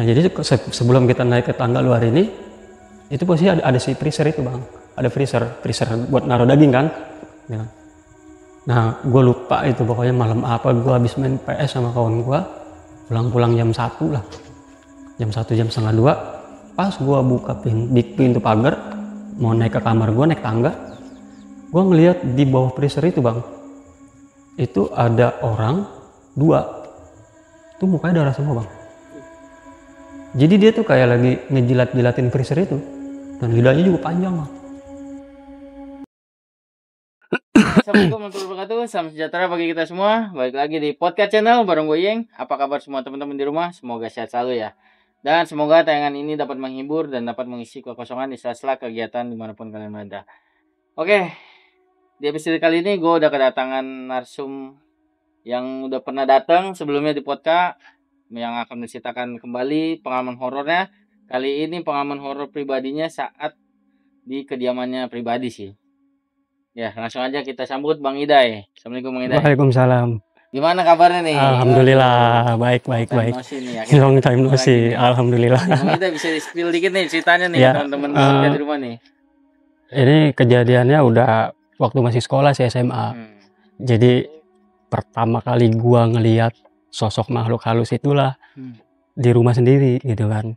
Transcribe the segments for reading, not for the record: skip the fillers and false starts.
Nah jadi sebelum kita naik ke tangga luar ini, itu posisi ada si freezer itu bang, ada freezer buat naruh daging kan. Ya. Nah gue lupa itu pokoknya malam apa gue habis main PS sama kawan gue, pulang jam 1 lah, jam 1 jam setengah 2, pas gue buka pintu pagar mau naik ke kamar gue, naik tangga, gue ngeliat di bawah freezer itu bang, itu ada orang 2, tuh mukanya darah semua bang. Jadi dia tuh kayak lagi ngejilat-jilatin freezer itu, dan lidahnya juga panjang bang. Assalamualaikum warahmatullahi wabarakatuh. Salam sejahtera bagi kita semua. Balik lagi di podcast channel bareng gue Yeng. Apa kabar semua teman-teman di rumah? Semoga sehat selalu ya. Dan semoga tayangan ini dapat menghibur dan dapat mengisi kekosongan di sela-sela kegiatan dimanapun kalian berada. Oke, di episode kali ini gue udah kedatangan narsum yang udah pernah datang sebelumnya di podcast, yang akan menceritakan kembali pengalaman horornya. Kali ini pengalaman horor pribadinya saat di kediamannya pribadi sih. Ya, langsung aja kita sambut Bang Iday. Assalamualaikum Bang Iday. Waalaikumsalam. Gimana kabarnya nih? Alhamdulillah, baik. Long time no see. Alhamdulillah. Bang Iday bisa di-spill dikit nih ceritanya nih ya, teman-teman di rumah nih. Ini kejadiannya udah waktu masih sekolah sih, SMA. Jadi pertama kali gua ngelihat sosok makhluk halus itulah di rumah sendiri gitu kan.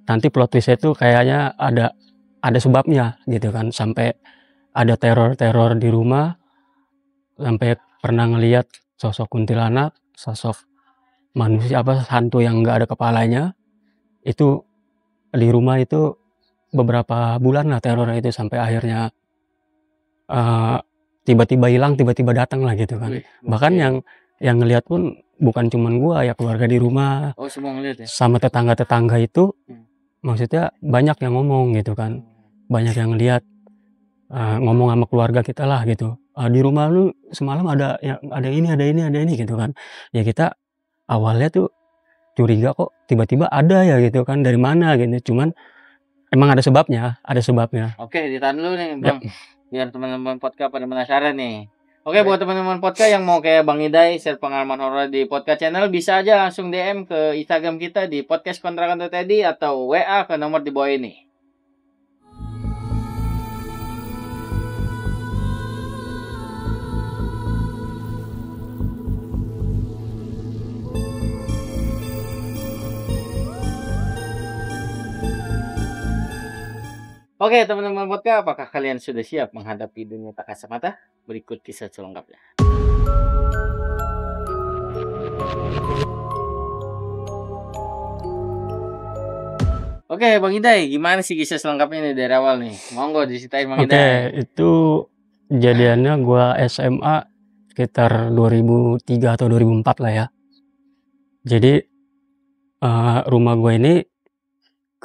Nanti plot twistnya itu kayaknya ada sebabnya gitu kan, sampai ada teror di rumah, sampai pernah ngelihat sosok kuntilanak, sosok manusia hantu yang nggak ada kepalanya itu di rumah itu beberapa bulan lah terornya itu, sampai akhirnya tiba-tiba hilang, tiba-tiba datang lah gitu kan. Bahkan yang ngelihat pun bukan cuman gua ya, keluarga di rumah, semua ngeliat ya? sama tetangga itu maksudnya banyak yang ngomong gitu kan, banyak yang lihat, ngomong sama keluarga kita lah gitu, di rumah lu semalam ada ini gitu kan. Ya kita awalnya tuh curiga kok tiba-tiba ada ya gitu kan, dari mana gitu, cuman emang ada sebabnya. Oke, ditahan dulu nih Bang, biar teman-teman podcast pada penasaran nih. Oke, buat teman-teman podcast yang mau kayak Bang Iday share pengalaman horor di podcast channel, bisa aja langsung DM ke Instagram kita di podcast_kontrakan.id atau WA ke nomor di bawah ini. Oke, teman-teman podcast, apakah kalian sudah siap menghadapi dunia tak kasat mata? Berikut kisah selengkapnya. Oke, Bang Iday, gimana sih kisah selengkapnya nih dari awal nih? Monggo diceritain Bang Iday. Oke, itu kejadiannya gua SMA sekitar 2003 atau 2004 lah ya. Jadi rumah gua ini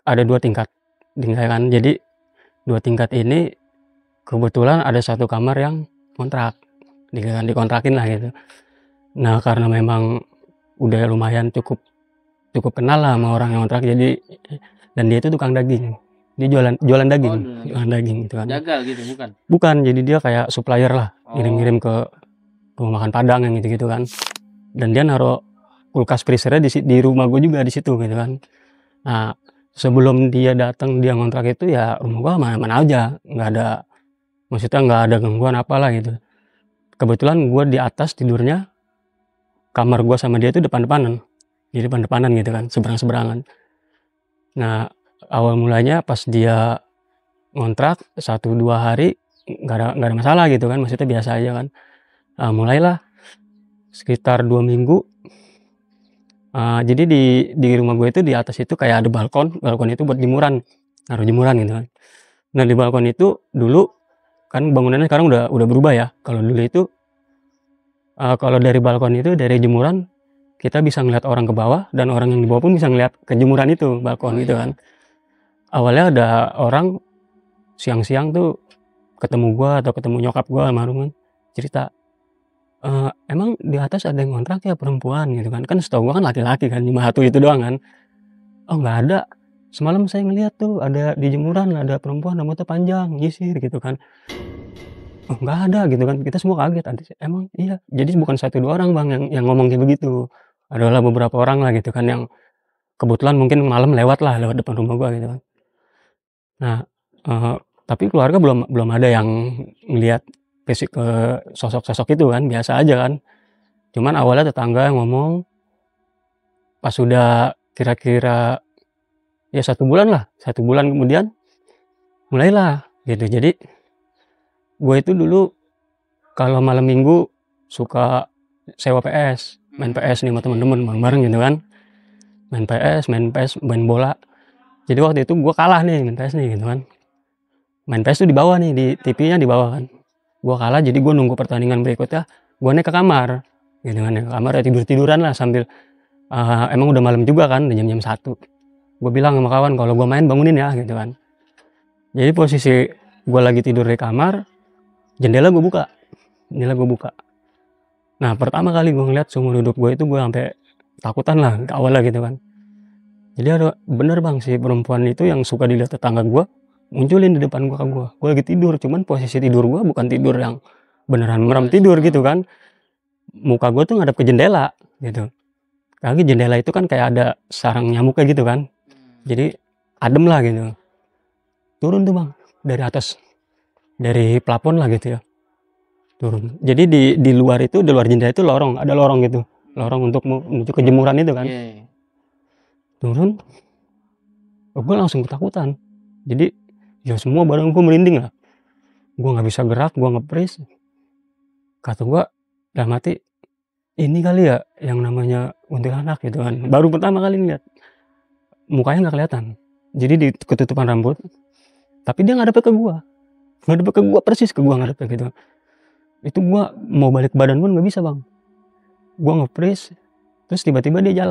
ada 2 tingkat kan. Jadi 2 tingkat ini kebetulan ada 1 kamar yang kontrak, dikontrakin lah gitu. Nah karena memang udah lumayan cukup kenal lah sama orang yang kontrak, jadi, dan dia itu tukang daging, dia jualan daging, jualan daging gitu kan. Jagal gitu bukan, jadi dia kayak supplier lah, ngirim ke rumah makan Padang yang gitu kan. Dan dia naruh kulkas freezernya di rumah gue juga di situ gitu kan. Nah sebelum dia datang, dia ngontrak itu ya rumah gua mana aja, maksudnya nggak ada gangguan apalah gitu. Kebetulan gua di atas tidurnya, kamar gua sama dia itu depan-depanan, jadi depan-depanan gitu kan, seberang-seberangan. Nah awal mulanya pas dia ngontrak 1-2 hari nggak ada masalah gitu kan, maksudnya biasa aja kan. Nah, mulailah sekitar 2 minggu. Jadi di rumah gue itu di atas itu kayak ada balkon itu buat jemuran, naruh jemuran gitu kan. Nah di balkon itu dulu kan bangunannya sekarang udah berubah ya. Kalau dulu itu kalau dari balkon itu, dari jemuran kita bisa ngeliat orang ke bawah, dan orang yang di bawah pun bisa ngeliat ke jemuran itu, balkon gitu kan. Awalnya ada orang siang-siang tuh ketemu gua atau ketemu nyokap gua almarhum, cerita, emang di atas ada yang ngontrak ya perempuan gitu kan. Kan setahu gua kan laki-laki kan, cuma 1 itu doang kan. Oh nggak ada, semalam saya ngeliat tuh ada di jemuran ada perempuan rambutnya panjang nyisir gitu kan. Oh nggak ada gitu kan, kita semua kaget. Emang iya, jadi bukan 1-2 orang bang yang ngomong kayak begitu, adalah beberapa orang lah gitu kan yang kebetulan mungkin malam lewat depan rumah gua gitu kan. Nah, tapi keluarga belum ada yang ngelihat sosok-sosok itu kan, biasa aja kan. Cuman awalnya tetangga yang ngomong, pas sudah kira-kira ya 1 bulan lah, 1 bulan kemudian mulailah gitu. Jadi gue itu dulu kalau malam minggu suka sewa PS, main PS nih sama temen-temen bareng-bareng gitu kan. Main PS, main bola. Jadi waktu itu gue kalah nih main PS nih gitu kan. Main PS tuh di bawah nih, di TV-nya di bawah kan. Gue kalah, jadi gue nunggu pertandingan berikutnya, gue naik ke kamar gitu kan, naik ke kamar ya tidur-tiduran lah sambil emang udah malam juga kan, udah jam 1. Gue bilang sama kawan, kalau gue main bangunin ya gitu kan. Jadi posisi gue lagi tidur di kamar, jendela gue buka. Nah, pertama kali gue ngeliat seumur hidup gue itu, gue sampai takutan lah awalnya gitu kan. Jadi ada bener bang, si perempuan itu yang suka dilihat tetangga gue munculin di depan gue. Gue lagi tidur, cuman posisi tidur gue bukan tidur yang beneran merem tidur gitu kan. Muka gue tuh ngadep ke jendela gitu. Lagi jendela itu kan kayak ada sarang nyamuknya gitu kan. Jadi adem lah gitu. Turun tuh bang dari atas, dari plafon lah gitu ya, turun. Jadi di luar itu, di luar jendela itu lorong, ada lorong gitu, lorong untuk menuju ke jemuran itu kan. Turun, gue langsung ketakutan. Jadi ya semua barang gue merinding lah, gue nggak bisa gerak, gue nge-freeze. Kata gue dalam hati, ini kali ya yang namanya kuntilanak gitu kan. Baru pertama kali ngeliat, mukanya nggak kelihatan, jadi di ketutupan rambut, tapi dia ngadep ke gue persis ke gue ngadep gitu. Itu gue mau balik badan pun nggak bisa bang. Gue nge-freeze, terus tiba-tiba dia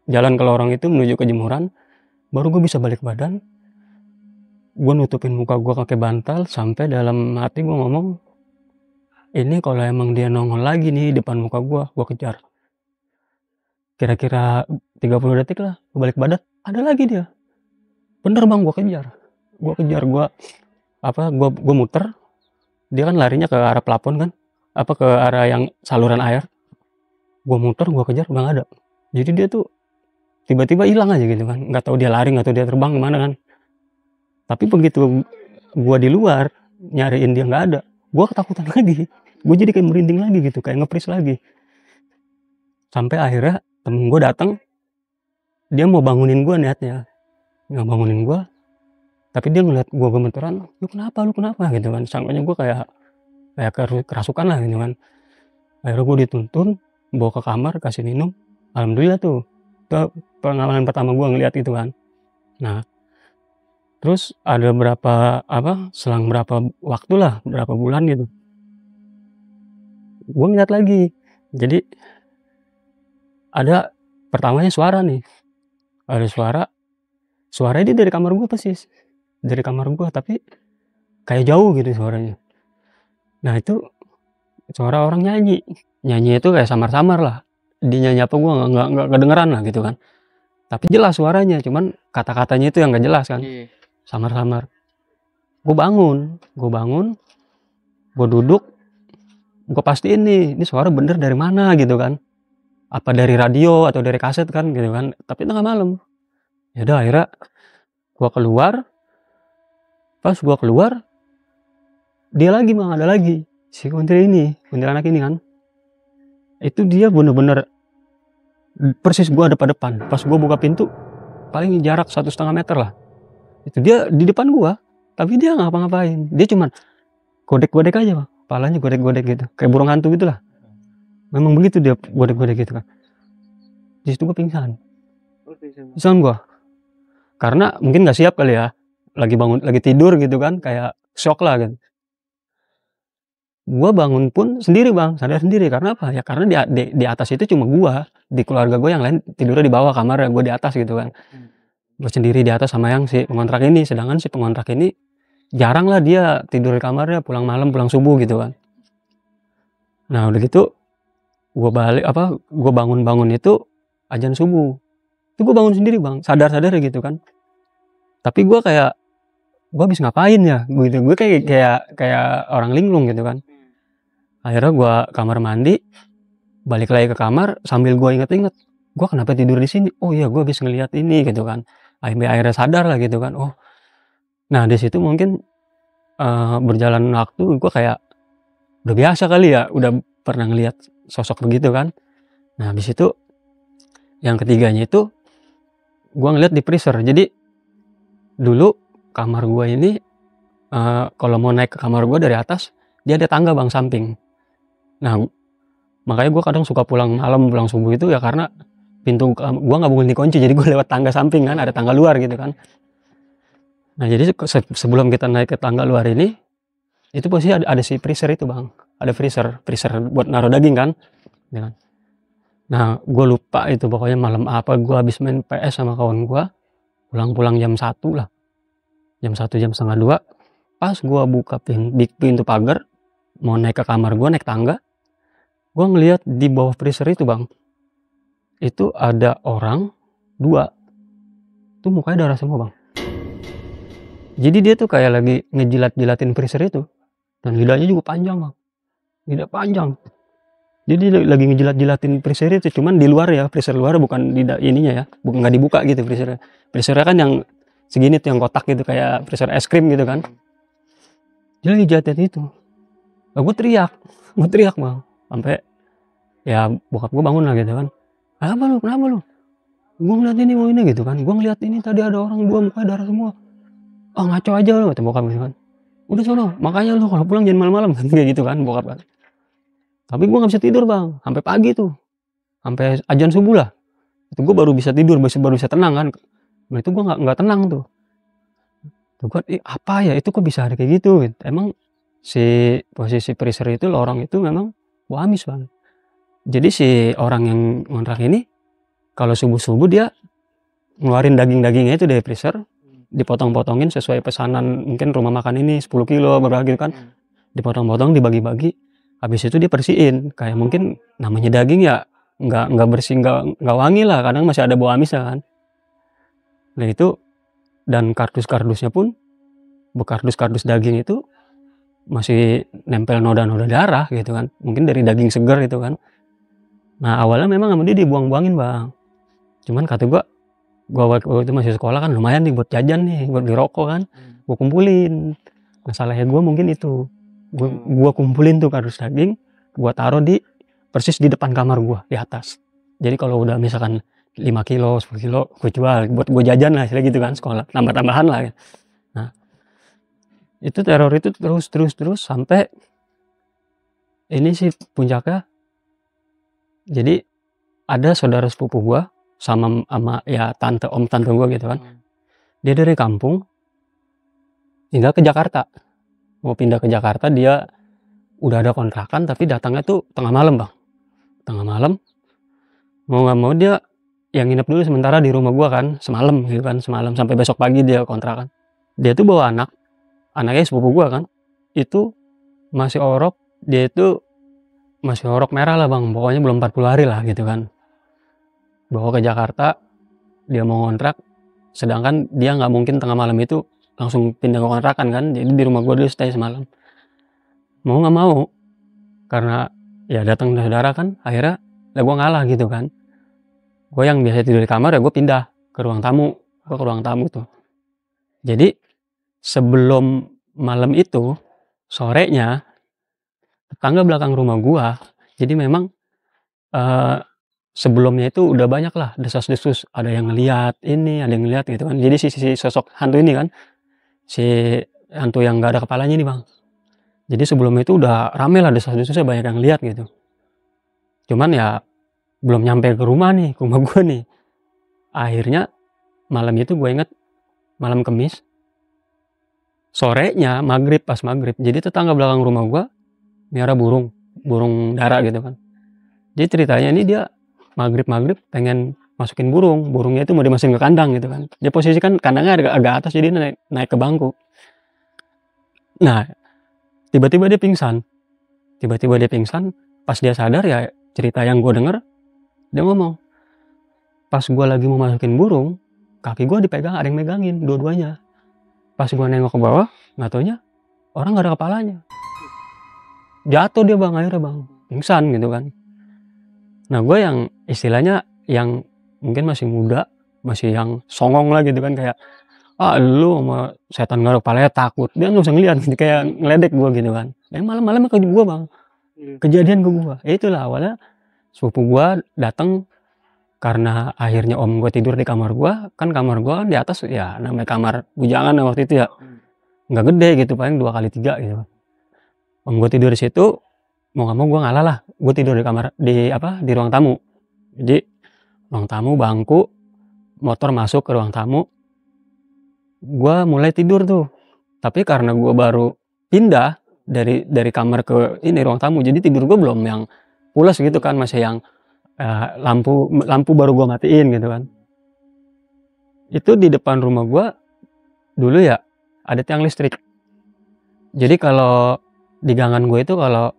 jalan ke lorong itu menuju ke jemuran. Baru gue bisa balik badan. Gue nutupin muka gue pakai bantal, sampai dalam hati gue ngomong, ini kalau emang dia nongol lagi nih depan muka gue kejar. Kira-kira 30 detik lah, gue balik badan, ada lagi dia. Bener bang, gue kejar, gue muter. Dia kan larinya ke arah plafon kan, ke arah yang saluran air. Gue muter, gue kejar, nggak ada. Jadi dia tuh tiba-tiba hilang aja gitu kan, nggak tahu dia lari, nggak tahu dia terbang kemana kan. Tapi begitu gue di luar nyariin dia nggak ada, gue ketakutan lagi, gue jadi kayak merinding lagi gitu, kayak nge-freeze lagi. Sampai akhirnya temen gue datang, dia mau bangunin gue niatnya, nggak bangunin gue, tapi dia ngeliat gue gemeteran, lu kenapa gitu kan. Sangkanya gue kayak kerasukan lah gitu kan. Akhirnya gue dituntun, bawa ke kamar, kasih minum. Alhamdulillah tuh, itu pengalaman pertama gue ngeliat itu kan. Nah, terus ada selang berapa waktu lah, berapa bulan gitu, gue ngeliat lagi. Jadi ada pertamanya suara nih, ada suaranya dia dari kamar gue persis, dari kamar gue, tapi kayak jauh gitu suaranya. Nah itu suara orang nyanyi itu kayak samar-samar lah, dia nyanyi apa gue nggak kedengeran lah gitu kan. Tapi jelas suaranya, cuman kata-katanya itu yang nggak jelas kan, samar-samar. Gue bangun, gue duduk, gue pastiin nih, ini suara bener dari mana gitu kan, apa dari radio atau dari kaset kan gitu kan. Tapi tengah malam. Ya udah, akhirnya gue keluar. Pas gue keluar, dia lagi bang, ada lagi si kuntilanak ini kan. Itu dia bener-bener persis gue depan. Pas gue buka pintu, paling jarak 1,5 meter lah, itu dia di depan gue. Tapi dia nggak ngapa-ngapain, dia cuman godek-godek aja bang, kepalanya godek-godek gitu, kayak burung hantu gitu lah. Memang begitu dia godek-godek gitu kan. Di situ gue pingsan gue, karena mungkin nggak siap kali ya, lagi bangun, lagi tidur gitu kan, kayak shock lah gitu. Gue bangun pun sendiri bang, sadar sendiri. Karena apa ya, karena di atas itu cuma gue, di keluarga gue yang lain tidurnya di bawah kamar, gue di atas gitu kan. Gue sendiri di atas sama yang si pengontrak ini. Sedangkan si pengontrak ini jarang lah dia tidur di kamarnya, pulang malam, pulang subuh gitu kan. Nah udah gitu gue gue bangun itu azan subuh. Itu gue bangun sendiri bang, sadar gitu kan. Tapi gue habis ngapain ya gitu, gue kayak orang linglung gitu kan. Akhirnya gue kamar mandi, balik lagi ke kamar sambil gue inget-inget, gue kenapa tidur di sini, oh iya gue habis ngeliat ini gitu kan, akhirnya sadar lah gitu kan. Oh, nah di situ mungkin berjalan waktu gue kayak udah biasa kali ya, udah pernah ngeliat sosok begitu kan. Nah habis itu yang ketiganya itu gue ngeliat di freezer. Jadi dulu kamar gue ini kalau mau naik ke kamar gue dari atas dia ada tangga bang, samping. Nah makanya gue kadang suka pulang malam, pulang subuh itu ya karena pintu gue nggak mungkin dikunci, jadi gue lewat tangga samping kan, ada tangga luar gitu kan. Nah jadi sebelum kita naik ke tangga luar ini, itu pasti ada si freezer itu bang, ada freezer buat naruh daging kan, ya kan? Nah gue lupa itu pokoknya malam apa gue habis main PS sama kawan gue, pulang jam 1 lah, jam 1 jam setengah 2, pas gue buka pintu pagar mau naik ke kamar gue, naik tangga, gue ngeliat di bawah freezer itu bang, itu ada orang 2 tuh mukanya darah semua bang. Jadi dia tuh kayak lagi ngejilat-jilatin freezer itu, dan lidahnya juga panjang bang, lidah panjang. Jadi lagi ngejilat-jilatin freezer itu, cuman di luar ya, freezer luar, bukan di ininya ya, bukan, nggak dibuka gitu freezernya. Freezernya kan yang segini tuh, yang kotak gitu, kayak freezer es krim gitu kan. Dia lagi jilatin itu. Nah, gue teriak bang, sampai ya bokap gue bangun lah gitu kan. Kenapa lu? Gue ngeliat ini mau ini gitu kan. Gue ngeliat ini tadi ada orang 2 mukanya darah semua. Ah ngaco aja lu, kata bokap gitu kan. Udah sono, makanya lu kalau pulang jangan malam-malam kan, kayak gitu kan bokap kan. Tapi gue nggak bisa tidur bang, sampai pagi tuh, sampai azan subuh lah. Itu gue baru bisa tidur, baru bisa tenang kan. Nah itu gue nggak tenang tuh. Tuh kan, apa ya itu kok bisa ada kayak gitu? Emang si posisi freezer itu lorong itu memang wamis bang. Jadi si orang yang ngontrak ini kalau subuh-subuh dia ngeluarin daging-dagingnya itu dari freezer, dipotong-potongin sesuai pesanan, mungkin rumah makan ini 10 kilo berapa gitu kan, dipotong-potong, dibagi-bagi. Habis itu dia bersihin, kayak mungkin namanya daging ya nggak bersih, nggak wangi lah, kadang masih ada bau amisnya kan. Nah itu, dan kardus-kardusnya pun, kardus daging itu masih nempel noda-noda darah gitu kan, mungkin dari daging segar itu kan. Nah awalnya memang sama dia dibuang-buangin bang, cuman kata gua waktu itu masih sekolah kan, lumayan nih buat jajan nih, buat beli rokok kan, gua kumpulin. Masalahnya gua mungkin itu, gua kumpulin tuh kardus daging, gua taruh persis di depan kamar gua di atas. Jadi kalau udah misalkan 5 kilo 10 kilo gua jual buat gua jajan lah, gitu kan, sekolah tambah-tambahan lah. Nah itu teror itu terus sampai ini sih puncaknya. Jadi ada saudara sepupu gua sama ya tante gua gitu kan, dia dari kampung tinggal ke Jakarta, mau pindah ke Jakarta. Dia udah ada kontrakan tapi datangnya tuh tengah malam bang, tengah malam. Mau nggak mau dia yang nginep dulu sementara di rumah gua kan, semalam gitu kan, semalam sampai besok pagi dia kontrakan. Dia tuh bawa anaknya sepupu gua kan, itu masih orok, dia itu masih orok merah lah bang, pokoknya belum 40 hari lah gitu kan. Bawa ke Jakarta, dia mau ngontrak, sedangkan dia nggak mungkin tengah malam itu langsung pindah ke kontrakan kan, jadi di rumah gua dulu stay semalam. Mau nggak mau, karena ya datang saudara kan, akhirnya lah gua ngalah gitu kan. Gue yang biasa tidur di kamar ya gue pindah ke ruang tamu, tuh. Jadi sebelum malam itu, sorenya tetangga belakang rumah gua, jadi memang sebelumnya itu udah banyak lah desas-desus, ada yang ngeliat ini, ada yang ngeliat gitu kan. Jadi si sosok hantu ini kan, si hantu yang gak ada kepalanya ini bang. Jadi sebelumnya itu udah rame lah desas-desusnya, banyak yang lihat gitu. Cuman ya belum nyampe ke rumah gua nih. Akhirnya malam itu gue inget, malam Kamis, sorenya pas maghrib, jadi tetangga belakang rumah gua miara burung dara gitu kan. Jadi ceritanya ini dia maghrib pengen masukin burungnya itu mau dimasukin ke kandang gitu kan. Dia posisikan kandangnya agak atas, jadi naik ke bangku. Nah tiba-tiba dia pingsan. Pas dia sadar ya, cerita yang gue denger, dia ngomong, pas gue lagi mau masukin burung, kaki gue dipegang, ada yang megangin dua-duanya. Pas gue nengok ke bawah, nggak taunya orang nggak ada kepalanya. Jatuh dia bang, akhirnya bang, pingsan gitu kan. Nah gue yang istilahnya yang mungkin masih muda, masih yang songong lah gitu kan, kayak lu sama setan garuk palanya takut, dia nggak usah ngeliat gitu, kayak ngeledek gue gitu kan. Malam-malam ke gue bang, kejadian ke gue. Ya itulah awalnya sepupu gue datang karena akhirnya om gue tidur di kamar gue, kan kamar gue kan di atas ya, namanya kamar bujangan waktu itu ya, nggak gede gitu, paling 2x3 gitu. Om gue tidur di situ, mau nggak mau gue ngalah lah, gue tidur di kamar di ruang tamu. Jadi ruang tamu, bangku, motor masuk ke ruang tamu, gue mulai tidur tuh. Tapi karena gue baru pindah dari kamar ke ini ruang tamu, jadi tidur gue belum yang pulas gitu kan, masih yang lampu baru gue matiin gitu kan. Itu di depan rumah gue dulu ya ada tiang listrik. Jadi kalau di gangan gue itu kalau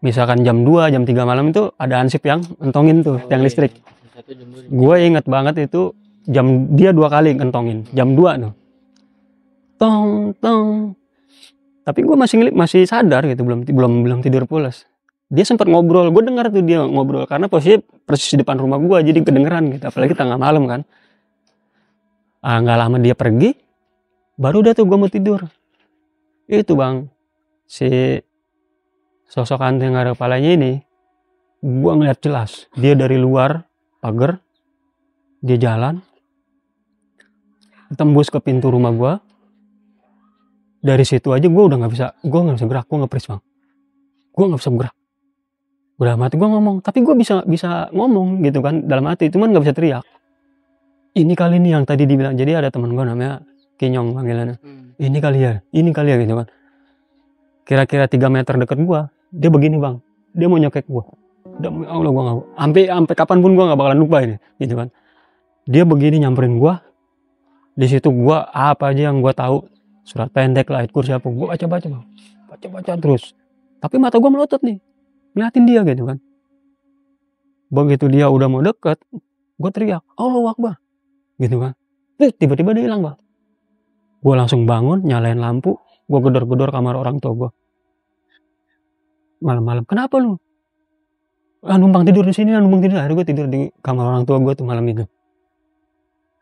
misalkan jam 2, jam 3 malam itu ada ansip yang entongin tuh tiang listrik. Gue inget banget itu dia 2 kali ngentongin, jam 2 tuh. Tong tong. Tapi gue masih sadar gitu, belum tidur pulas. Dia sempat ngobrol, gue dengar tuh dia ngobrol karena posisi persis di depan rumah gue, jadi kedengeran gitu, apalagi tengah malam kan. Nggak lama dia pergi, baru udah tuh gue mau tidur. Itu bang, si sosok hantu yang ada kepalanya ini, gue ngeliat jelas dia dari luar pagar, dia jalan tembus ke pintu rumah gue. Dari situ aja gue udah nggak bisa gerak, gue nge-freeze bang, gue nggak bisa gerak. Udah mati gue ngomong, tapi gue bisa ngomong gitu kan dalam hati, cuman nggak bisa teriak. Ini kali nih yang tadi dibilang, jadi ada teman gue namanya Kinyong panggilannya, ini kali ya gitu kan. Kira-kira 3 meter deket gue, dia begini bang, dia mau nyokek gue. Allah gue nggak, sampai kapanpun gue nggak bakalan lupa ini gitu kan. Dia begini nyamperin gue, di situ gue apa aja yang gue tahu, surat pendek lah, ayat kursi apa, gue baca terus. Tapi mata gue melotot nih, ngeliatin dia gitu kan. Begitu dia udah mau deket, gue teriak Allahu Akbar gitu kan. Tiba-tiba dia hilang bang. Gue langsung bangun, nyalain lampu, gue gedor-gedor kamar orang tua gue. Malam-malam, kenapa lu? Numpang tidur di sini, numpang tidur. Akhirnya gue tidur di kamar orang tua gue tuh malam itu.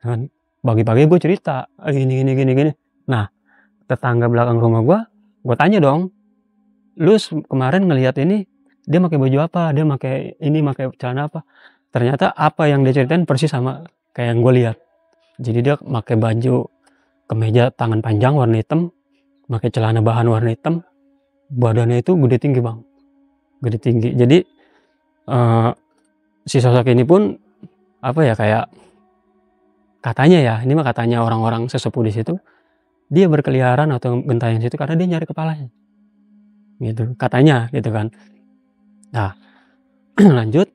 Dan pagi-pagi gue cerita, gini. Nah, tetangga belakang rumah gue tanya dong, lu kemarin ngelihat ini, dia pakai baju apa? Dia pakai celana apa? Ternyata apa yang dia ceritain persis sama kayak yang gue lihat. Jadi dia pakai baju kemeja tangan panjang warna hitam, pakai celana bahan warna hitam, badannya itu gede tinggi bang, gede tinggi. Jadi si sosok ini pun apa ya, kayak katanya ya, ini mah katanya orang-orang sesepuh di situ, dia berkeliaran atau gentayangan situ karena dia nyari kepalanya, gitu katanya gitu kan. Nah lanjut,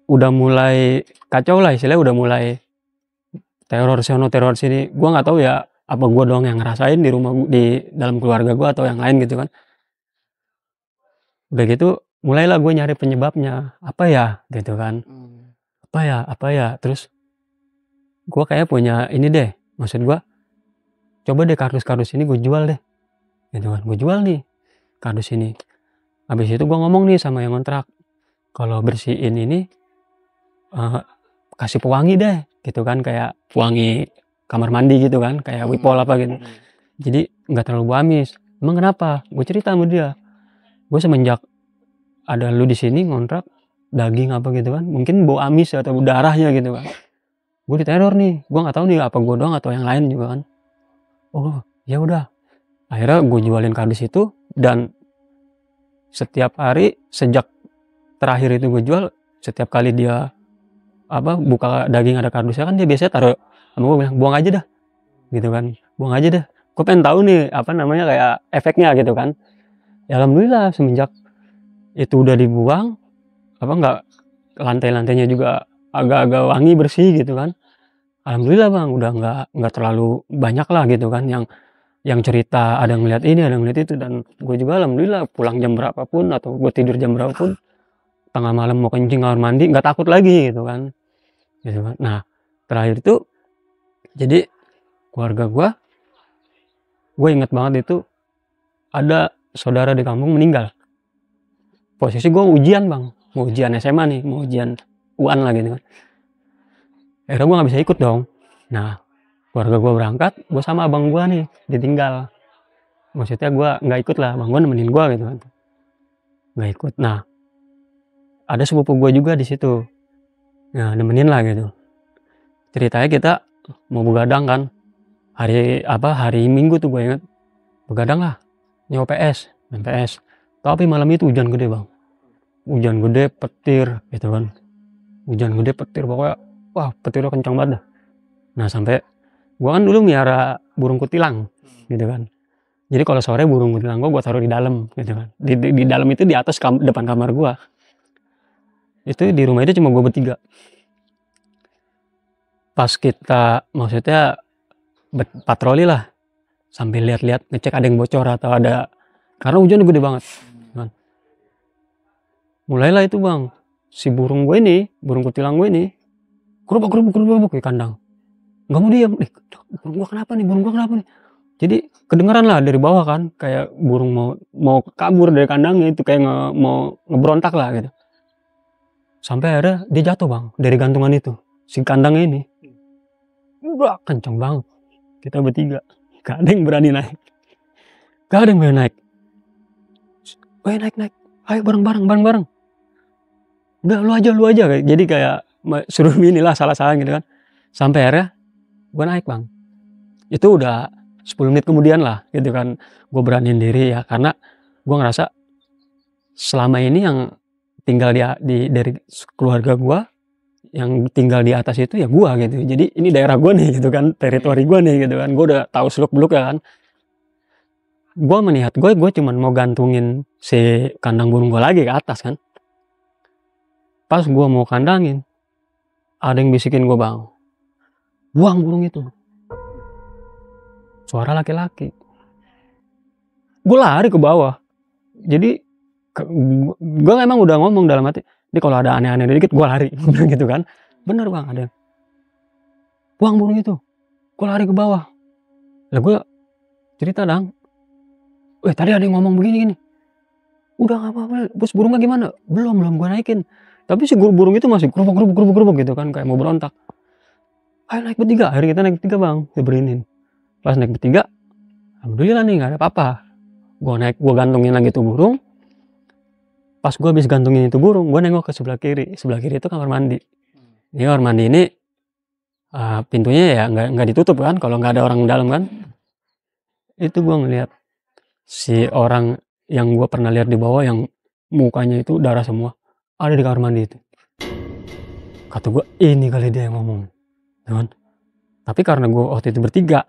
udah mulai kacau lah istilahnya, udah mulai teror sono teror sini. Gue nggak tahu ya apa gue doang yang ngerasain di rumah di dalam keluarga gue atau yang lain gitu kan. Udah gitu mulailah gue nyari penyebabnya apa ya gitu kan, apa ya terus gue kayak punya ini deh, maksud gue coba deh kardus ini gue jual deh gitu kan. Gue jual nih kardus ini, habis itu gue ngomong nih sama yang kontrak, kalau bersihin ini kasih pewangi deh gitu kan, kayak pewangi kamar mandi gitu kan, kayak Wipol apa gitu, jadi nggak terlalu bau amis. Emang kenapa? Gue cerita sama dia, gue semenjak ada lu di sini ngontrak daging apa gitu kan, mungkin bau amis atau darahnya gitu kan, gue diteror nih. Gue nggak tahu nih apa gue doang atau yang lain juga kan. Oh ya udah, akhirnya gue jualin kardus itu. Dan setiap hari sejak terakhir itu gue jual, setiap kali dia buka daging ada kardusnya kan, dia biasanya taruh sama gue, bilang buang aja dah gitu kan, buang aja dah, gue pengen tahu nih apa namanya kayak efeknya gitu kan. Ya alhamdulillah semenjak itu udah dibuang, nggak, lantai-lantainya juga agak-agak wangi bersih gitu kan. Alhamdulillah bang, udah nggak terlalu banyak lah gitu kan yang cerita ada ngeliat ini ada ngeliat itu. Dan gue juga alhamdulillah pulang jam berapapun atau gue tidur jam berapapun, tengah malam mau kencing kamar mandi nggak takut lagi gitu kan. Nah terakhir itu, jadi keluarga gue inget banget itu ada saudara di kampung meninggal posisi gue ujian bang, mau ujian SMA nih, mau ujian UAN lah gitu kan. Akhirnya gue nggak bisa ikut dong. Nah keluarga gue berangkat, gue sama abang gue nih ditinggal. Maksudnya gue nggak ikut lah, abang gue nemenin gue gitu kan, nggak ikut. Nah ada sepupu gue juga di situ, nah nemenin lah gitu. Ceritanya kita mau begadang kan, hari Minggu tuh gue inget, begadang lah nyewa PS, main PS. Tapi malam itu hujan gede bang, hujan gede petir gitu kan, hujan gede petir pokoknya, wah petirnya kencang banget dah. Nah sampai gua kan dulu miara burung kutilang gitu kan, jadi kalau sore burung kutilang gua taruh di dalam gitu kan, di dalam itu di atas depan kamar gua. Itu di rumah itu cuma gua bertiga. Pas kita maksudnya patroli lah, sambil lihat-lihat ngecek ada yang bocor atau ada, karena hujan gede banget kan. Mulailah itu bang, si burung gue ini, burung kutilang gue ini gerubuk di kandang, nggak mau diam. Burung gua kenapa nih, jadi kedengeran lah dari bawah kan, kayak burung mau kabur dari kandangnya itu, kayak mau ngeberontak lah gitu. Sampai akhirnya dia jatuh bang dari gantungan itu, si kandangnya ini. Wah kenceng banget, kita bertiga gak ada yang berani naik, naik, ayo bareng, udah lu aja jadi kayak suruh inilah salah gitu kan. Sampai akhirnya gue naik bang, itu udah 10 menit kemudian lah gitu kan, gue beraniin diri ya, karena gue ngerasa selama ini yang tinggal dari keluarga gue yang tinggal di atas itu ya gue gitu, jadi ini daerah gue nih gitu kan, teritori gue nih gitu kan, gue udah tahu seluk beluk ya kan. Gue melihat gue cuman mau gantungin si kandang burung gue lagi ke atas kan. Pas gue mau kandangin, ada yang bisikin gue bang, buang burung itu. Suara laki-laki. Gue lari ke bawah. Jadi gue emang udah ngomong dalam hati, ini kalau ada aneh-aneh dikit gue lari. Gitu kan. Bener bang, ada. Buang burung itu. Gue lari ke bawah. Lah gue cerita dong, tadi ada yang ngomong begini. Udah gak apa-apa, bos burungnya gimana? Belum gue naikin. Tapi si burung itu masih gerubuk gitu kan, kayak mau berontak. Ayo naik bertiga, akhirnya kita naik bertiga bang, kita berinin. Pas naik bertiga, alhamdulillah nih gak ada apa-apa. Gue gantungin lagi tuh burung. Pas gue habis gantungin itu burung, gue nengok ke sebelah kiri itu kamar mandi. Ini kamar mandi ini pintunya ya nggak ditutup kan, kalau nggak ada orang dalam kan. Itu gue ngeliat si orang yang gue pernah lihat di bawah, yang mukanya itu darah semua, ada di kamar mandi itu. Kata gue, ini kali dia yang ngomong kan. Tapi karena gue waktu itu bertiga,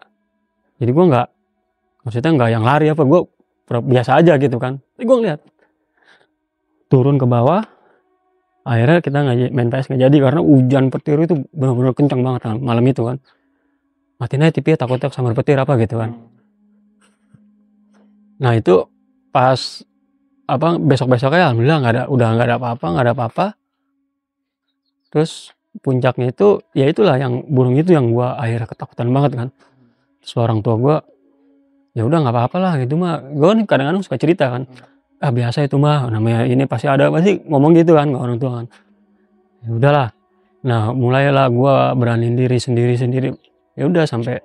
jadi gue maksudnya nggak yang lari apa, gue biasa aja gitu kan. Tapi gue ngeliat turun ke bawah, akhirnya kita main PS nggak jadi karena hujan petir itu benar-benar kencang banget kan, malam itu kan. Matiin aja TV, takutnya samar petir apa gitu kan. Nah itu pas besok-besoknya alhamdulillah udah nggak ada apa-apa. Terus puncaknya itu ya itulah, yang burung itu yang gua akhirnya ketakutan banget kan. Terus orang tua gua, ya udah nggak apa-apa lah gitu mah. Gua kan kadang-kadang suka cerita kan, biasa itu mah, namanya ini pasti ngomong gitu kan ke orang tua kan. Ya udahlah. Nah mulailah gua beraniin diri sendiri. Ya udah sampai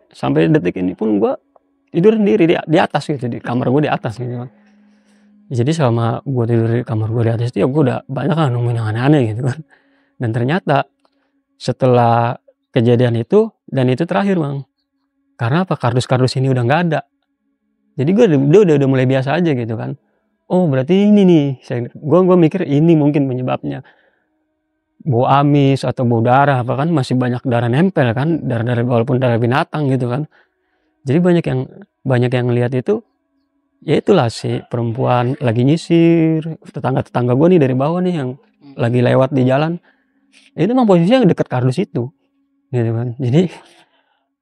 detik ini pun gua tidur sendiri di atas gitu, di kamar gua di atas gitu kan. Jadi selama gua tidur di kamar gua di atas itu ya gua udah banyak kan nemuin yang aneh-aneh gitu kan. Dan ternyata setelah kejadian itu, dan itu terakhir bang, karena apa, kardus ini udah nggak ada. Jadi gue udah mulai biasa aja gitu kan. Oh berarti ini nih, gue mikir ini mungkin penyebabnya bau amis atau bau darah, apa kan masih banyak darah nempel kan, darah walaupun darah binatang gitu kan. Jadi banyak yang ngelihat itu, ya itulah si perempuan lagi nyisir, tetangga gue nih dari bawah nih yang lagi lewat di jalan, itu emang posisinya deket kardus itu gitu kan. Jadi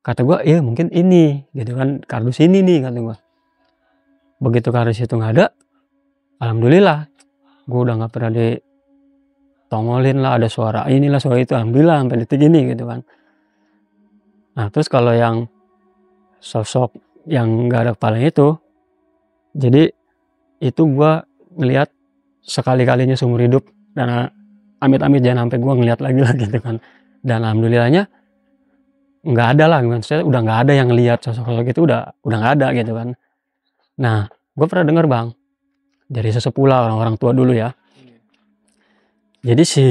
kata gue, ya mungkin ini gitu kan, kardus ini nih kata gue. Begitu kardus itu nggak ada, alhamdulillah gue udah nggak pernah ditongolin lah, ada suara inilah suara itu, alhamdulillah sampai detik ini gitu kan. Nah terus kalau yang sosok yang nggak ada kepalanya itu, jadi itu gue ngelihat sekali-kalinya seumur hidup, dan amit-amit jangan sampai gue ngeliat lagi lah gitu kan. Dan alhamdulillahnya nggak ada lah, maksudnya udah nggak ada yang lihat sosok-sosok itu, udah nggak ada gitu kan. Nah, gue pernah dengar bang dari sesepuh lah, orang-orang tua dulu ya. Jadi si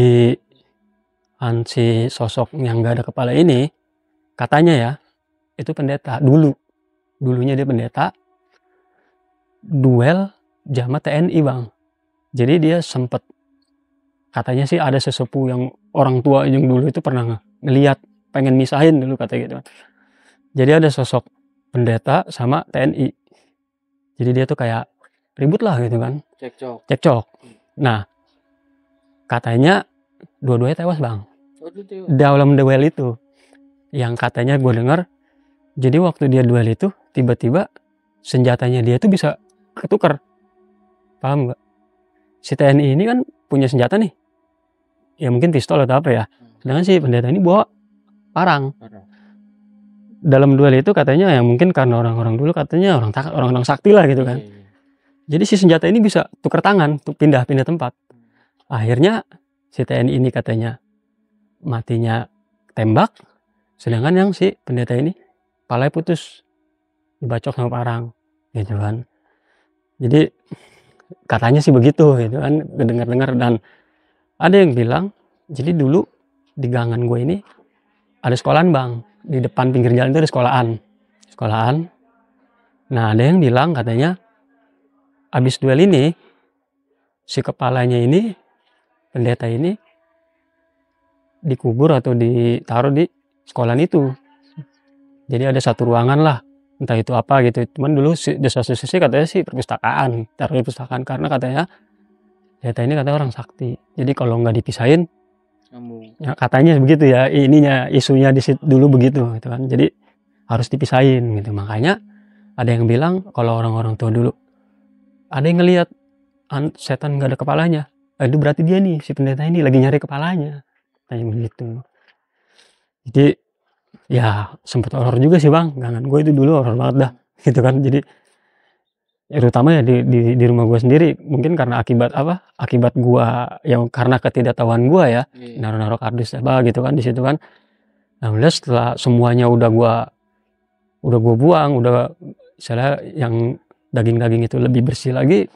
sosok yang nggak ada kepala ini katanya ya itu pendeta dulunya, dia pendeta duel sama TNI bang. Jadi dia sempet, katanya sih ada sesepuh yang orang tua yang dulu itu pernah ngeliat, pengen misahin dulu katanya gitu kan. Jadi ada sosok pendeta sama TNI, jadi dia tuh kayak ribut lah gitu kan, cekcok. Nah katanya dua-duanya tewas bang dalam duel itu. Yang katanya gue dengar, jadi waktu dia duel itu tiba-tiba senjatanya dia tuh bisa ketukar, paham nggak? Si TNI ini kan punya senjata nih, ya mungkin pistol atau apa ya, sedangkan si pendeta ini bawa parang. Dalam duel itu katanya ya mungkin karena orang-orang dulu katanya orang sakti lah gitu kan. Jadi si senjata ini bisa tukar tangan, pindah tempat. Akhirnya si TNI ini katanya matinya tembak, sedangkan yang si pendeta ini palanya putus, dibacok sama parang gitu kan. Jadi katanya sih begitu gitu kan, dengar-dengar. Dan ada yang bilang, jadi dulu di gangan gue ini ada sekolahan bang, di depan pinggir jalan itu ada sekolahan. Nah ada yang bilang katanya abis duel ini si kepalanya ini, pendeta ini, dikubur atau ditaruh di sekolahan itu. Jadi ada satu ruangan lah, entah itu apa gitu. Cuman dulu si desas-desusnya katanya sih perpustakaan, taruh di perpustakaan, karena katanya pendeta ini katanya orang sakti. Jadi kalau nggak dipisahin, ya katanya begitu ya, ininya isunya di situ dulu begitu gitu kan. Jadi harus dipisahin gitu. Makanya ada yang bilang kalau orang-orang tua dulu ada yang ngelihat setan nggak ada kepalanya, itu berarti dia nih, si pendeta ini lagi nyari kepalanya, kayak begitu. Jadi ya sempet horor juga sih bang, gangan gue itu dulu horor banget dah gitu kan. Jadi ya, terutama ya di rumah gue sendiri, mungkin karena akibat gue yang karena ketidaktahuan gue ya, naruh kardus apa gitu kan di situ kan. Alhamdulillah setelah semuanya udah gue buang, udah misalnya yang daging itu lebih bersih lagi,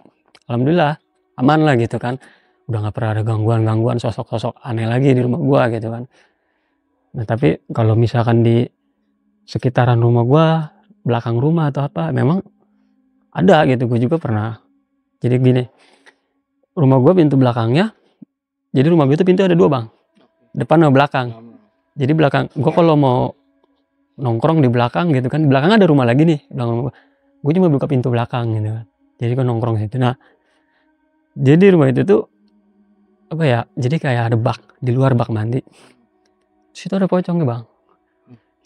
alhamdulillah aman lah gitu kan. Udah nggak pernah ada gangguan sosok-sosok aneh lagi di rumah gue gitu kan. Nah tapi kalau misalkan di sekitaran rumah gue, belakang rumah atau apa, memang ada gitu. Gue juga pernah. Jadi gini, rumah gue pintu belakangnya, jadi rumah gue itu pintu ada 2 bang, depan sama belakang. Jadi belakang gue kalau mau nongkrong di belakang gitu kan, di belakang ada rumah lagi nih belakang gue cuma buka pintu belakang gitu kan, jadi gue nongkrong situ. Nah jadi rumah itu tuh apa ya, jadi kayak ada bak di luar, bak mandi. Situ ada pocongnya bang,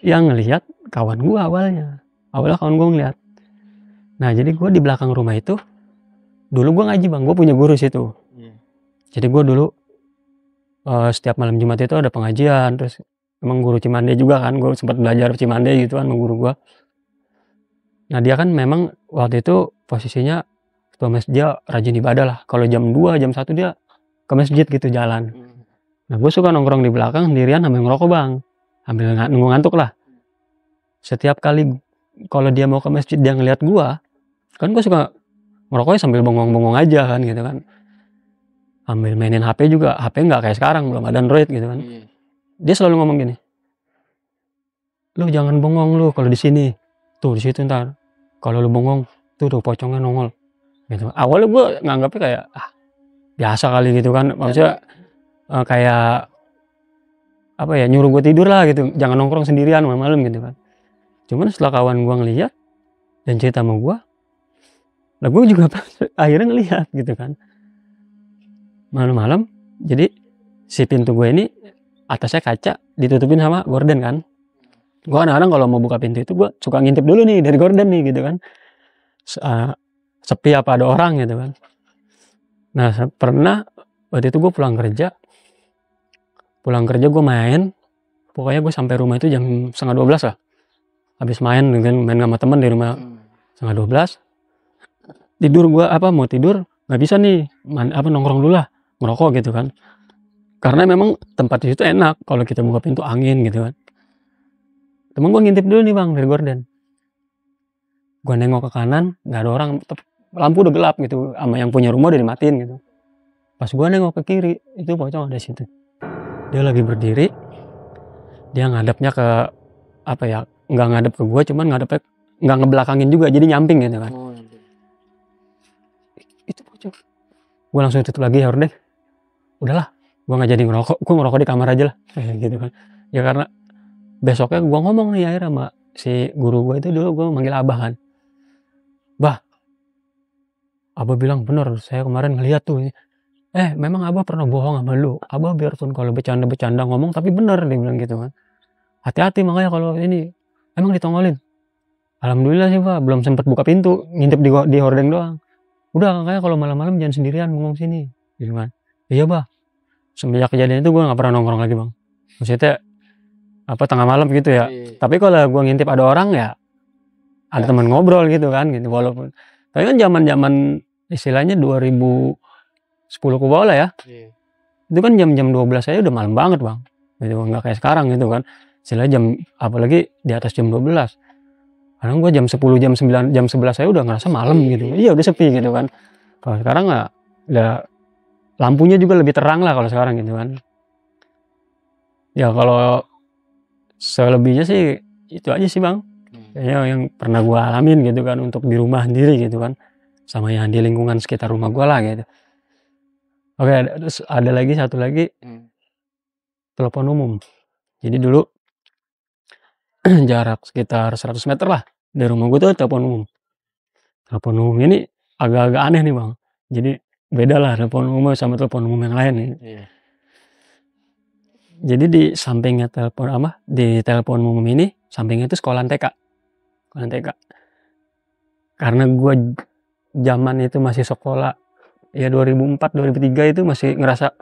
yang ngelihat kawan gue awalnya kawan gue ngeliat. Nah jadi gue di belakang rumah itu dulu gue ngaji bang, gue punya guru situ. Jadi gue dulu setiap malam Jumat itu ada pengajian, terus emang guru Cimande juga kan, gue sempat belajar Cimande gitu kan sama guru gue. Nah dia kan memang waktu itu posisinya ketua masjid, dia rajin ibadah lah. Kalau jam 2, jam 1 dia ke masjid gitu jalan. Nah gue suka nongkrong di belakang sendirian sambil ngerokok bang, sambil nunggu ngantuk lah. Setiap kali kalau dia mau ke masjid dia ngeliat gue, kan gue suka ngerokoknya sambil bengong-bengong aja kan gitu kan, sambil mainin HP juga. HP nggak kayak sekarang, belum ada Android gitu kan. Dia selalu ngomong gini, lu jangan bengong lu kalau di sini, tuh di situ ntar kalau lu bengong tuh pocongnya nongol gitu. Awalnya gue nganggapnya kayak biasa kali gitu kan, maksudnya kayak apa ya, nyuruh gue tidur lah gitu, jangan nongkrong sendirian malam-malam gitu kan. Cuman setelah kawan gue ngeliat dan cerita sama gue, lah gue juga akhirnya ngeliat gitu kan malam-malam. Jadi si pintu gue ini atasnya kaca, ditutupin sama gorden kan. Gue kadang-kadang kalau mau buka pintu itu gue suka ngintip dulu nih dari gorden nih gitu kan, sepi apa ada orang gitu kan. Nah pernah waktu itu gue pulang kerja gue main, pokoknya gue sampai rumah itu jam 11:30 lah, habis main dengan sama temen di rumah 11:30. Tidur gue mau tidur nggak bisa nih nongkrong dulu lah ngerokok gitu kan, karena memang tempat di situ enak kalau kita buka pintu angin gitu kan. Temen gue ngintip dulu nih bang dari gorden, gue nengok ke kanan nggak ada orang, lampu udah gelap gitu, sama yang punya rumah udah dimatiin gitu. Pas gue nengok ke kiri itu pocong ada situ, dia lagi berdiri, dia ngadepnya ke apa ya, nggak ngadep ke gue, cuman ngadepnya nggak ngebelakangin juga, jadi nyamping gitu kan. Itu pocong. Gue langsung tutup lagi, ya udah deh, udahlah gue nggak jadi ngerokok, gue ngerokok di kamar aja lah gitu kan. Ya karena besoknya gue ngomong nih akhirnya sama si guru gue itu, dulu gue manggil abah kan, bah abah bilang bener saya kemarin ngeliat tuh, memang abah pernah bohong sama lu, abah biarpun kalau bercanda-bercanda ngomong tapi bener, dia bilang gitu kan, hati-hati makanya kalau ini emang ditongolin. Alhamdulillah sih pak, belum sempet buka pintu, ngintip di hordeng doang. Udah kayak kalau malam-malam jangan sendirian ngomong sini gitu kan. Iya bah, semenjak kejadian itu gue nggak pernah nongkrong lagi bang, maksudnya apa tengah malam gitu ya. Tapi kalau gue ngintip ada orang ya ada teman ngobrol gitu kan gitu, walaupun tapi kan zaman istilahnya 2010 ke bawah lah ya. Itu kan jam-jam 12 saya udah malam banget bang, gitu nggak kayak sekarang gitu kan, istilahnya jam apalagi di atas jam 12. Kadang gue jam 10, jam 9, jam 11 saya udah ngerasa malam gitu. Iya udah sepi gitu kan. Kalau sekarang nggak, udah lampunya juga lebih terang lah kalau sekarang gitu kan. Ya kalau selebihnya sih itu aja sih bang. Kayaknya yang pernah gue alamin gitu kan, untuk di rumah sendiri gitu kan, sama yang di lingkungan sekitar rumah gue lah gitu. Oke, terus ada lagi satu lagi, telepon umum. Jadi dulu jarak sekitar 100 meter lah dari rumah gue tuh telepon umum. Telepon umum ini agak-agak aneh nih bang. Jadi beda lah telepon umum sama telepon umum yang lain nih. Jadi di sampingnya di telepon umum ini sampingnya itu sekolahan TK. Sekolahan TK. Karena gue zaman itu masih sekolah ya 2004 2003 itu masih ngerasa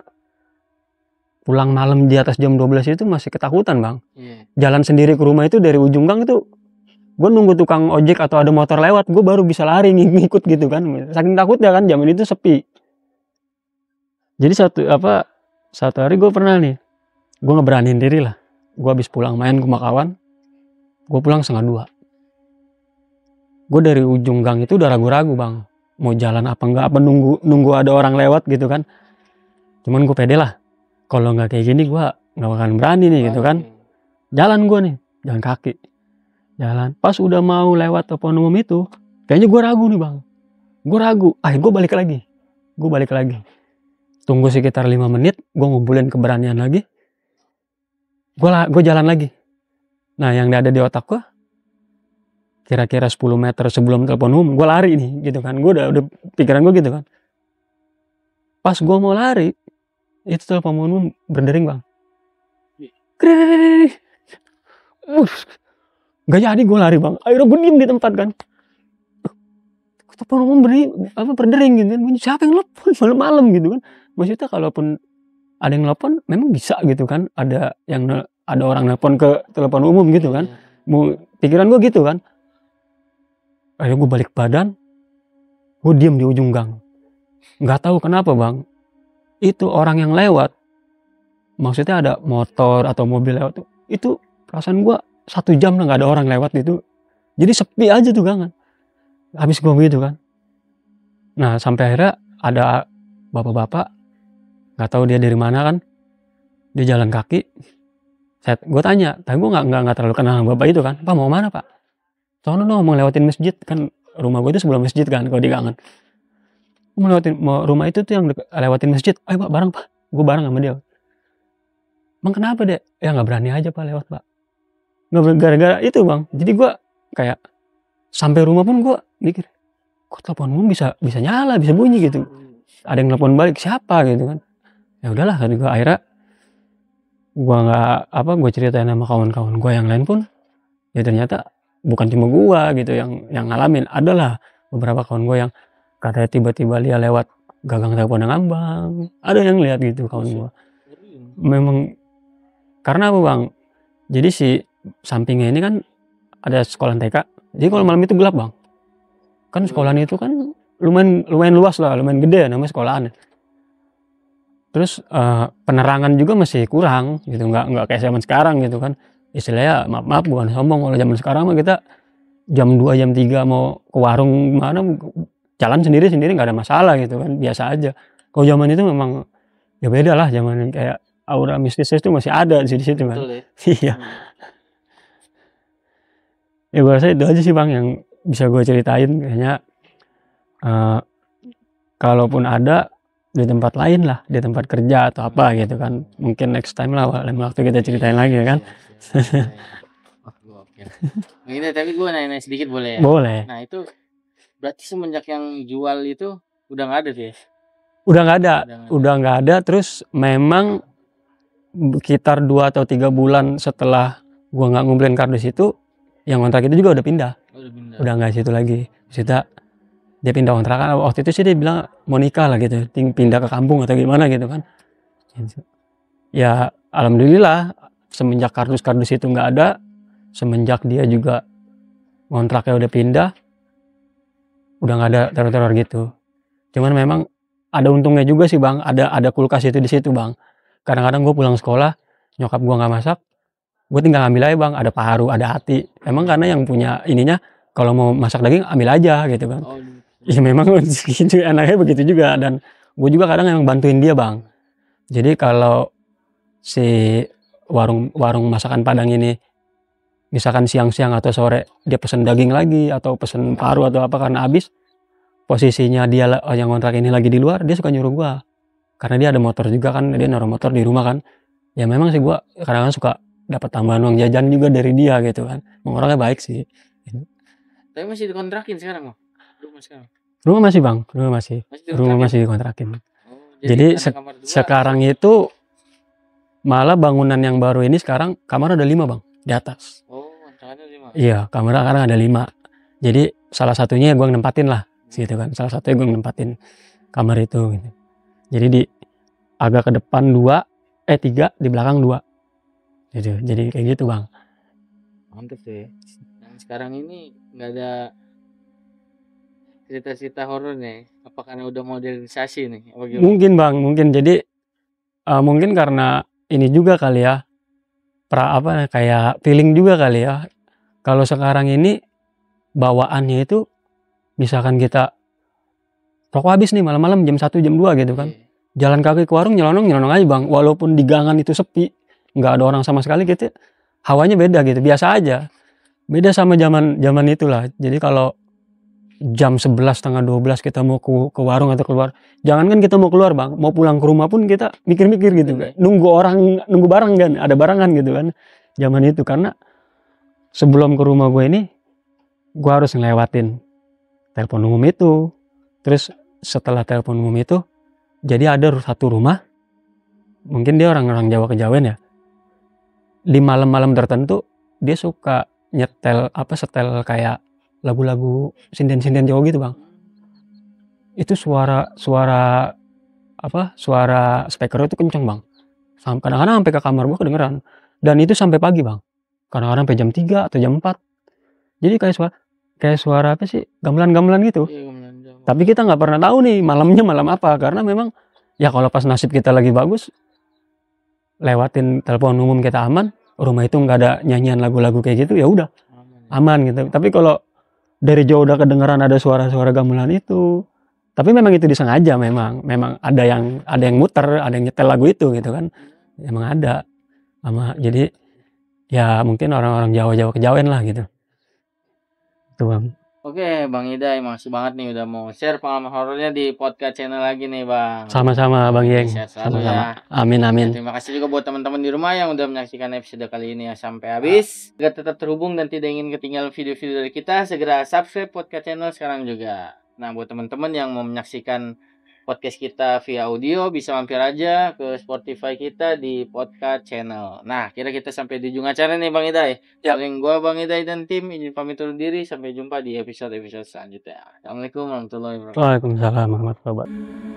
pulang malam di atas jam 12 itu masih ketakutan bang. Jalan sendiri ke rumah itu dari ujung gang itu gue nunggu tukang ojek atau ada motor lewat, gue baru bisa lari ngikut gitu kan, saking takutnya kan, zaman itu sepi. Jadi satu hari gue pernah nih, gue ngeberaniin diri lah, gue habis pulang main ke rumah kawan, gue pulang 1:30. Gue dari ujung gang itu udah ragu-ragu bang, mau jalan apa enggak, apa nunggu ada orang lewat gitu kan. Cuman gue pede lah, kalau nggak kayak gini gue nggak bakalan berani nih gitu kan. Jalan gue nih, jalan kaki, jalan. Pas udah mau lewat telepon umum itu, kayaknya gue ragu nih bang, gue ragu. Gue balik lagi, tunggu sekitar 5 menit, gue ngumpulin keberanian lagi, gue jalan lagi. Nah yang ada di otak gue, kira-kira 10 meter sebelum telepon umum, gue lari nih gitu kan. Gue udah pikiran gue gitu kan. Pas gue mau lari, itu telepon umum berdering bang. Gak jadi gue lari bang, akhirnya gue diem di tempat kan. Telepon umum berdering gitu kan, siapa yang telepon malam-malam gitu kan. Maksudnya kalaupun ada yang telepon memang bisa gitu kan, ada orang telepon ke telepon umum gitu kan. Pikiran gue gitu kan. Akhirnya gue balik badan, gue diem di ujung gang. Nggak tahu kenapa bang, itu orang yang lewat, maksudnya ada motor atau mobil lewat, itu perasaan gue 1 jam lah nggak ada orang lewat itu. Jadi sepi aja tuh gangan. Habis gue gitu kan. Nah sampai akhirnya ada bapak-bapak, nggak tahu dia dari mana kan, dia jalan kaki. Gue tanya, tapi gue nggak terlalu kenal bapak itu kan. Pak mau mana pak? Soalnya mau lewatin masjid kan, rumah gue itu sebelah masjid kan kalau di gangan. Mau rumah itu tuh yang lewatin masjid. Ayo pak bareng pak, gue bareng sama dia. Bang kenapa deh? Ya nggak berani aja pak lewat pak. Nggak gara-gara itu bang. Jadi gue kayak sampai rumah pun gue mikir, kok telepon umum bisa nyala, bisa bunyi gitu. Ada yang telepon balik siapa gitu kan. Ya udahlah kan, gue akhirnya gue ceritain sama kawan-kawan gue yang lain pun, ya ternyata bukan cuma gue gitu yang ngalamin. Adalah beberapa kawan gue yang katanya tiba-tiba dia lewat gagang telepon yang ngambang. Ada yang lihat gitu kawan gue. Memang karena apa bang? Jadi si sampingnya ini kan ada sekolah TK. Jadi kalau malam itu gelap bang. Kan sekolahan itu kan lumayan luas lah, lumayan gede ya, namanya sekolahan. Terus penerangan juga masih kurang gitu, nggak kayak zaman sekarang gitu kan. Istilahnya maaf bukan sombong, kalau zaman sekarang mah kita jam 2 jam 3 mau ke warung mana jalan sendiri nggak ada masalah gitu kan, biasa aja. Kalau zaman itu memang ya beda lah, zaman kayak aura mistisnya itu masih ada di situ kan. Betul ya. Iya. Ya gue rasa itu aja sih Bang yang bisa gue ceritain kayaknya. Kalaupun ada di tempat lain lah, di tempat kerja atau apa gitu kan, mungkin next time lah lain waktu kita ceritain lagi ya kan. Oke. Ini tapi gue nanya sedikit boleh ya? Boleh. Nah itu berarti semenjak yang jual itu udah nggak ada tuh ya? Udah nggak ada. Terus memang sekitar 2 atau 3 bulan setelah gua nggak ngumpulin kardus itu, yang kontrak itu juga udah pindah. Udah nggak situ lagi. Kita dia pindah kontrakan. Waktu itu sih dia bilang mau nikah lah gitu, pindah ke kampung atau gimana gitu kan. Ya alhamdulillah semenjak kardus itu nggak ada, semenjak dia juga kontraknya udah pindah, udah nggak ada teror gitu. Cuman memang ada untungnya juga sih Bang, ada kulkas itu di situ Bang. Kadang-kadang gue pulang sekolah, nyokap gue nggak masak, gue tinggal ambil aja Bang, ada paru, ada hati. Emang karena yang punya ininya kalau mau masak daging ambil aja gitu kan. Ya memang gitu, enaknya begitu juga. Dan gue juga kadang emang bantuin dia Bang. Jadi kalau si warung masakan Padang ini misalkan siang-siang atau sore dia pesen daging lagi atau pesen paru atau apa karena habis, posisinya dia yang kontrak ini lagi di luar, dia suka nyuruh gua karena dia ada motor juga kan, dia naruh motor di rumah kan. Ya memang sih gua kadang-kadang suka dapat tambahan uang jajan juga dari dia gitu kan. Orangnya baik sih. Tapi masih dikontrakin sekarang Bang? Rumah masih Bang, rumah masih dikontrakin. Jadi sekarang itu malah bangunan yang baru ini sekarang kamar ada 5 Bang di atas. Ada 5. Iya, kamar sekarang ada 5. Jadi salah satunya gua nempatin lah gitu kan. Salah satunya gue nempatin kamar itu gitu. Jadi di agak ke depan 3, di belakang 2. Gitu. Jadi kayak gitu Bang. Mantep tuh ya. Yang sekarang ini nggak ada cerita-cerita horor nih. Apa karena udah modernisasi nih? Mungkin Bang, mungkin jadi mungkin karena ini juga kali ya. Kayak feeling juga kali ya. Kalau sekarang ini bawaannya itu misalkan kita rokok habis nih malam-malam jam 1 jam 2 gitu kan. Jalan kaki ke warung nyelonong aja Bang. Walaupun di gangan itu sepi, nggak ada orang sama sekali gitu. Hawanya beda gitu, biasa aja. Beda sama zaman itulah. Jadi kalau jam 11 setengah 12 kita mau ke warung atau keluar, jangan kan kita mau keluar Bang, mau pulang ke rumah pun kita mikir-mikir gitu kan. Nunggu barang kan, ada barangan gitu kan. Zaman itu karena sebelum ke rumah gue ini, gue harus ngelewatin telepon umum itu. Terus setelah telepon umum itu, jadi ada satu rumah, mungkin dia orang Jawa kejawen ya. Di malam-malam tertentu dia suka setel kayak lagu-lagu sinden Jawa gitu Bang. Itu suara speaker itu kenceng Bang. Kadang-kadang sampai ke kamar gua kedengeran. Dan itu sampai pagi Bang. Kadang-kadang sampai jam 3 atau jam 4. Jadi kayak suara apa sih? Gamelan gitu. Tapi kita nggak pernah tahu nih malamnya malam apa, karena memang ya kalau pas nasib kita lagi bagus, lewatin telepon umum kita aman, rumah itu nggak ada nyanyian lagu-lagu kayak gitu, ya udah aman gitu. Tapi kalau dari jauh udah kedengeran ada suara-suara gamelan itu, tapi memang itu disengaja, memang ada yang muter, ada yang nyetel lagu itu gitu kan, emang ada. Jadi ya mungkin orang-orang Jawa kejawen lah gitu. Itu Bang. Oke Bang Idai, makasih banget nih udah mau share pengalaman horornya di podcast channel lagi nih Bang. Sama-sama Bang Yeng. Sama-sama. Amin. Ya, terima kasih juga buat teman-teman di rumah yang udah menyaksikan episode kali ini ya sampai habis. Agar tetap terhubung dan tidak ingin ketinggalan video-video dari kita, segera subscribe podcast channel sekarang juga. Nah, buat teman-teman yang mau menyaksikan podcast kita via audio, bisa mampir aja ke Spotify kita di podcast channel. Nah, kira kita sampai di ujung acara nih Bang Idai. Paling gua Bang Idai dan tim izin pamit undur diri, sampai jumpa di episode selanjutnya. Assalamualaikum warahmatullahi wabarakatuh. Waalaikumsalam warahmatullahi wabarakatuh.